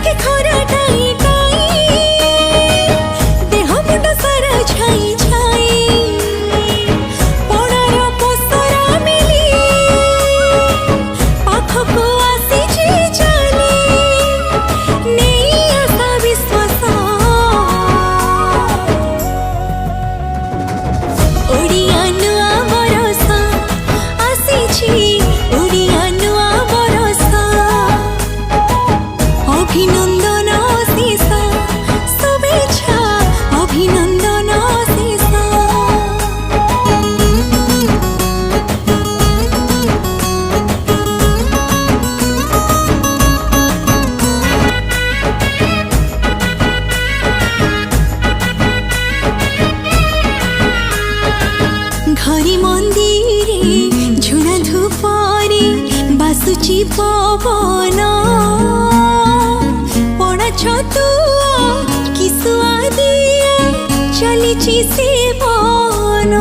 लागे खरा tie tie देह मुंड सारा छाई छाई पड़ार पोसरा मिली पाखको आसी चली नहीं आशा विश्वास ओडिया नुआ बरस आसी ओडिया नुआ बरस अभिनंदन शेषा शुभेच्छा अभिनंदन शेषा घरी मंदिरे झुणा धूपरे बासुची पवन पड़ा छतुआ किसुआ दिया चली सेवन।